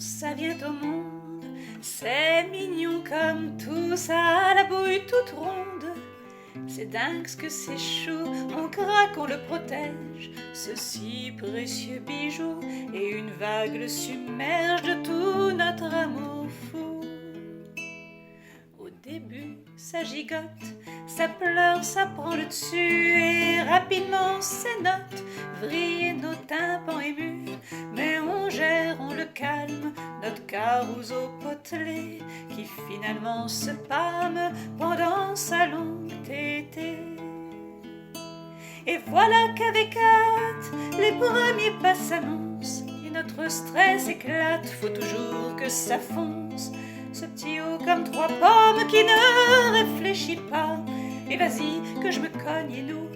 ça vient au monde, c'est mignon comme tout, ça a la bouille toute ronde. C'est dingue ce que c'est chou, on craque, on le protège, ce si précieux bijou, et une vague le submerge de tout notre amour fou. Au début, ça gigote, ça pleure, ça prend le dessus, et rapidement ses notes vrillent nos tympans émus. Mais on gère, on le calme, notre carousel potelé, qui finalement se pâme pendant sa longue tétée. Et voilà qu'avec hâte, les premiers pas s'annoncent, et notre stress éclate, faut toujours que ça fonce. Ce petit haut comme trois pommes qui ne réfléchit pas. Et vas-y que je me cogne et nous,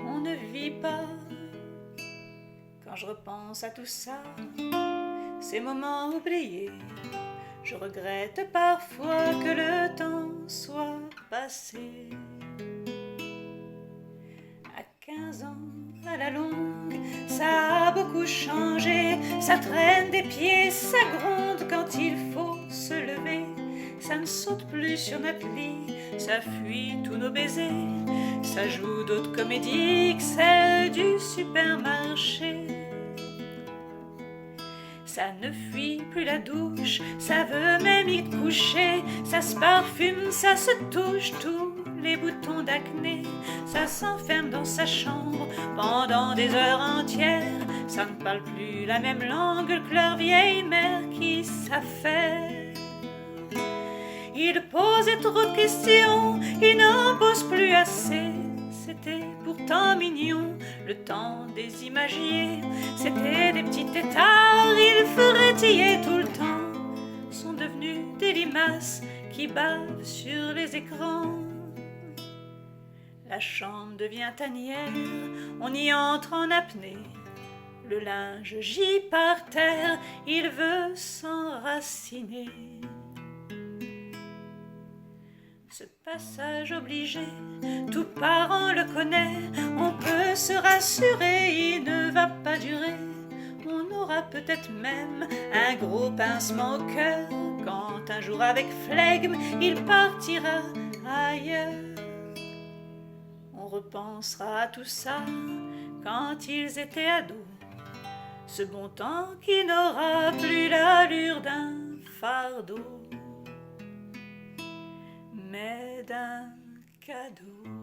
on ne vit pas. Quand je repense à tout ça, ces moments oubliés, je regrette parfois que le temps soit passé. À 15 ans, à la longue, ça a beaucoup changé. Ça traîne des pieds, ça gronde quand il faut se lever. Ça ne saute plus sur notre lit, ça fuit tous nos baisers. Ça joue d'autres comédies que celles du supermarché. Ça ne fuit plus la douche, ça veut même y coucher. Ça se parfume, ça se touche tous les boutons d'acné. Ça s'enferme dans sa chambre pendant des heures entières. Ça ne parle plus la même langue que leur vieille mère qui s'affaire. Il posait trop de questions, il n'en pose plus assez. C'était pourtant mignon, le temps des imagiers. C'était des petits têtards, ils frétillaient tout le temps. Sont devenus des limaces qui bavent sur les écrans. La chambre devient tanière, on y entre en apnée. Le linge gît par terre, il veut s'enraciner. Ce passage obligé, tout parent le connaît. On peut se rassurer, il ne va pas durer. On aura peut-être même un gros pincement au cœur quand un jour avec flegme il partira ailleurs. On repensera à tout ça quand ils étaient ados. Ce bon temps qui n'aura plus l'allure d'un fardeau, mais d'un cadeau.